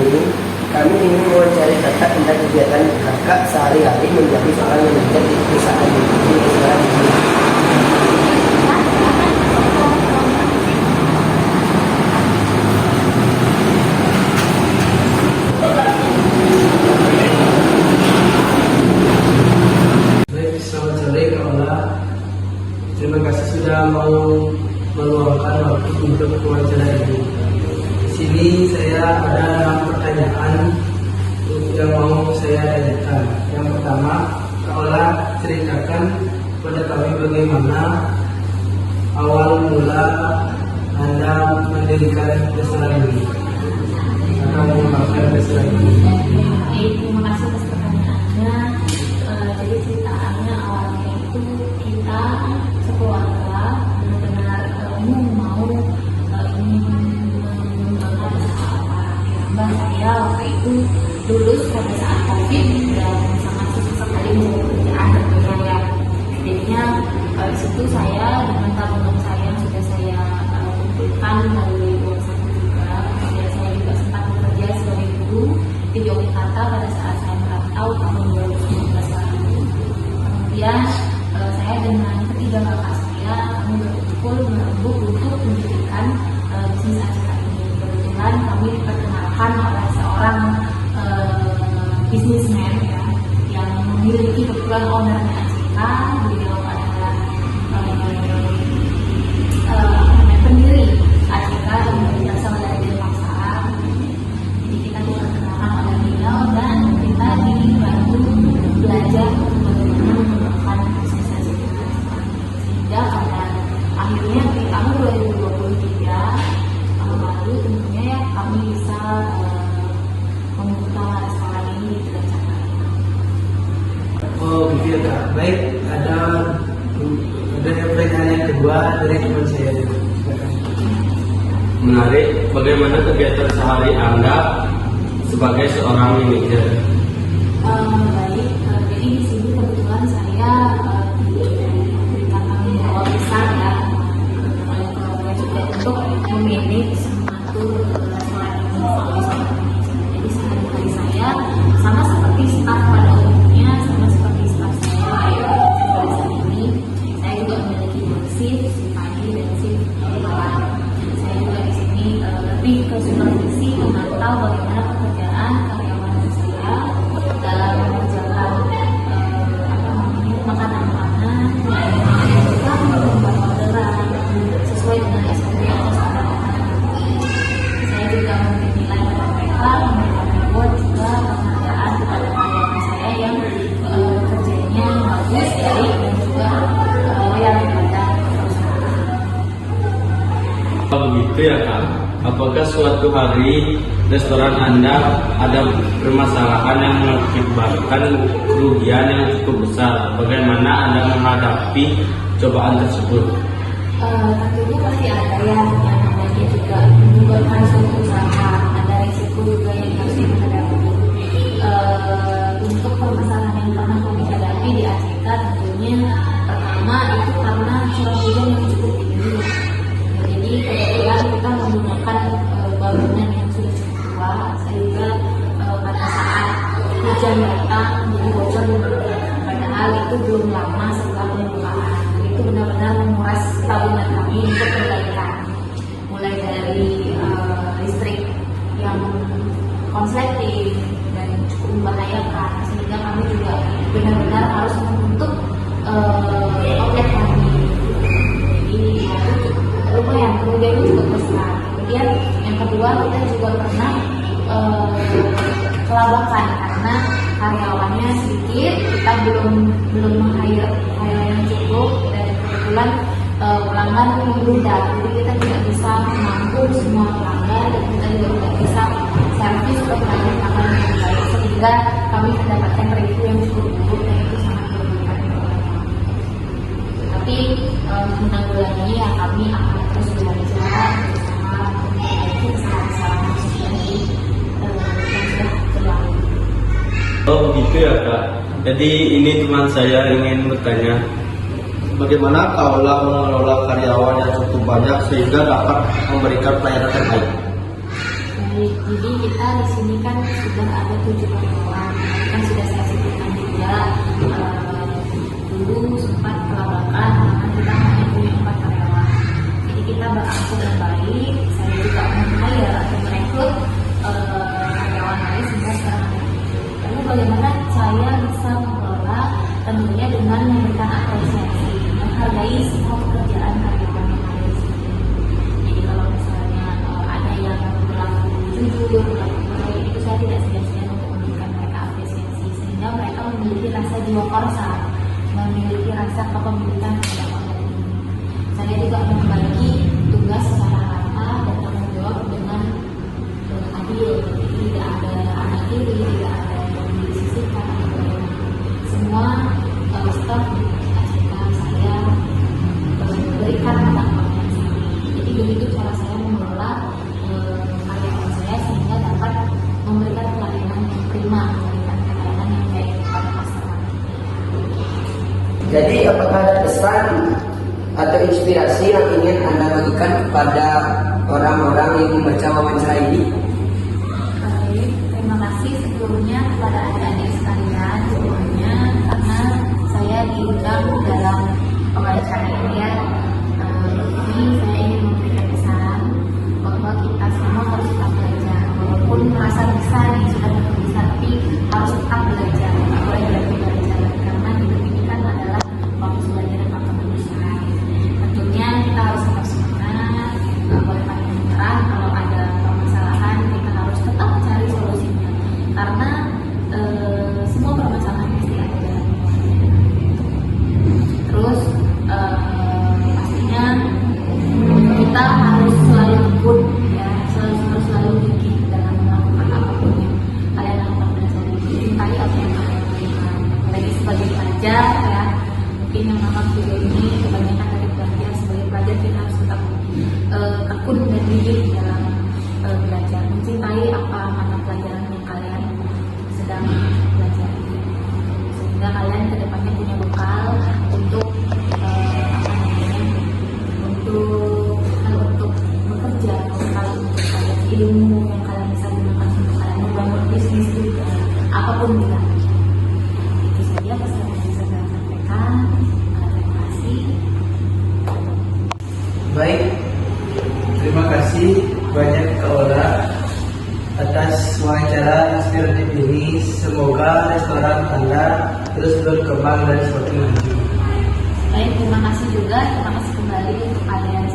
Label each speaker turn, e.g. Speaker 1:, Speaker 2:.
Speaker 1: ini kami ingin mewawancari kakak tentang kegiatan kakak sehari-hari menjadi seorang manajer di perusahaan di restoran ini.
Speaker 2: Baik, selamat sore Kak Ola. Terima kasih sudah mau meluangkan waktu untuk wawancara ini. Di sini saya ada 6 pertanyaan yang mau saya tanyakan. Yang pertama, Kak Ola ceritakan kepada kami bagaimana awal mula Anda mendirikan restoran ini atau mengembangkan restoran ini.
Speaker 3: Terima kasih atas pertanyaannya. Jadi ceritaannya awalnya itu kita sekeluarga benar-benar mau ingin mengembangkan usaha apa. Saya waktu itu lulus pada saat COVID dan sangat susah sekali mencari pekerjaan tentunya ya. Jadinya di situ saya dengan tabungan saya yang sudah saya kumpulkan melalui uang saku juga. Kemudian saya juga sempat bekerja sebagai guru di Yogyakarta pada saat saya merantau tahun 2019 lalu. Kemudian saya dengan ketiga kakak saya kami berkumpul merembuk untuk mendirikan bisnis ACK ini. Kebetulan kami diperkenalkan oleh seorang bisnismen ya, yang memiliki kebetulan ownernya ACK. Beliau adalah pendiri ACK yang berasal dari Denpasar. Jadi kita diperkenalkan oleh beliau dan kita dibantu belajar bagaimana mengembangkan bisnis ACK sehingga pada akhirnya di tahun 2023 tahun lalu tentunya ya kami bisa membuka restoran ini di Jakarta.
Speaker 2: Oh gitu ya Kak. Baik, ada pertanyaan yang kedua dari teman saya. Silakan.
Speaker 4: Menarik, bagaimana kegiatan sehari Anda sebagai seorang manajer?
Speaker 3: Baik, jadi di sini kebetulan saya diberikan tanggung jawab besar ya oleh keluarga juga untuk memanage mengatur restoran ini. Jadi sehari-hari saya sama seperti staf pada umumnya, sama seperti staf saya pada saat ini. Saya juga memiliki shift pagi dan shift malam. Saya juga di sini lebih ke supervisi memantau bagaimana pekerjaan karyawan saya dalam mengerjakan makanan-makanan dan juga membuat orderan sesuai dengan SOP atau standar makanan. Saya juga memberi nilai pada mereka, memberikan reward juga penghargaan kepada karyawan saya yang kerjanya bagus, baik dan juga loyal kepada perusahaan.
Speaker 4: Begitu ya Kak, apakah suatu hari restoran Anda ada permasalahan yang mengakibatkan kerugian yang cukup besar? Bagaimana Anda menghadapi cobaan tersebut?
Speaker 3: Tentunya pasti ada ya yang namanya juga meninggalkan suatu usaha, ada risiko juga yang harus dihadapi. Untuk permasalahan yang pernah kami hadapi di ACK tentunya pertama itu karena curah hujan yang cukup tinggi. Jadi kebetulan kita menggunakan bangunan yang sudah cukup tua sehingga pada saat hujan datang jadi bocor di bangunan. Padahal itu belum lama setelah pembukaan. Itu benar-benar menguras tabungan kami untuk perbaikan, mulai dari listrik yang konsleting dan cukup membahayakan, sehingga kami juga benar-benar harus menutup outlet kami. Jadi lumayan kerugiannya cukup besar. Kemudian yang kedua kita juga pernah kelabakan karena karyawannya sedikit, kita belum meng-hire yang cukup dan kebetulan pelanggan membludak, jadi kita tidak bisa menampung semua pelanggan dan kita juga tidak bisa servis ke pelanggan yang baik sehingga kami mendapatkan review yang cukup buruk dan itu sangat merugikan kami. Tapi menanggulanginya ya kami akan terus belajar bersama memperbaiki kesalahan-kesalahan khususnya di yang sudah berlalu.
Speaker 4: Oh begitu ya Kak. Jadi ini teman saya ingin bertanya,
Speaker 5: bagaimana Kak Ola mengelola karyawan yang cukup banyak sehingga dapat memberikan pelayanan terbaik?
Speaker 3: Baik, jadi kita di sini kan sudah ada 7 karyawan. Kan sudah saya sebutkan juga dulu sempat kelabakan karena kita hanya punya 4 karyawan. Jadi kita berangsur yang baik. Saya juga men-hire atau merekrut karyawan lain sehingga sekarang ada 7. Lalu bagaimana saya bisa mengelola, tentunya dengan memberikan apresiasi, menghargai semua pekerjaan karyawan yang ada di sini. Jadi kalau misalnya ada yang berlaku jujur, berlaku baik, itu saya tidak segan-segan untuk memberikan mereka apresiasi sehingga mereka memiliki rasa jiwa korsa, memiliki rasa kepemilikan terhadap online ini. Saya juga membagi tugas secara rata dan tanggung jawab dengan adil. Jadi tidak ada anak tiri, tidak ada yang disisihkan atau bagaimana. Semua staf di ACK saya berikan tanggungan yang sama. Jadi begitu cara saya mengelola karyawan saya sehingga dapat memberikan pelayanan yang prima, memberikan pelayanan yang baik kepada customer.
Speaker 1: Jadi apakah ada pesan atau inspirasi yang ingin Anda bagikan kepada orang-orang yang membaca wawancara ini?
Speaker 3: Baik, terima kasih sebelumnya kepada adik-adik sekalian semuanya karena saya diundang dalam wawancara ini ya. Ini saya ingin memberikan pesan bahwa kita semua harus tetap belajar walaupun merasa bisa nih sudah bisa, tapi harus tetap belajar, tidak boleh berhenti belajar karena hidup ini kan adalah waktu belajar dan waktu berusaha. Tentunya kita harus tetap semangat, tidak boleh pantang menyerah. Kalau ada permasalahan kita harus tetap cari solusinya karena semua permasalahan pasti ada jalan. Terus pastinya kita harus selalu tekun ya, selalu gigih dalam melakukan apapun yang kalian lakukan pada saat ini. Cintai apa yang kalian lakukan. Apalagi sebagai pelajar ya, mungkin yang nonton video ini kebanyakan dari pelajar. Sebagai pelajar kita harus tetap tekun dan gigih dalam belajar. Mencintai apa mata pelajaran yang kalian sedang pelajari sehingga kalian kedepannya punya bekal untuk untuk bekerja, bekal untuk kalian ilmu yang kalian bisa gunakan untuk kalian membangun bisnis juga, apapun juga. Itu saja pesan yang bisa saya sampaikan. Terima kasih.
Speaker 2: Baik, terima kasih banyak Kak Ola atas wawancara inspiratif ini. Semoga restoran Anda terus berkembang dan semakin maju.
Speaker 3: Baik, terima kasih juga. Terima kasih kembali untuk kalian.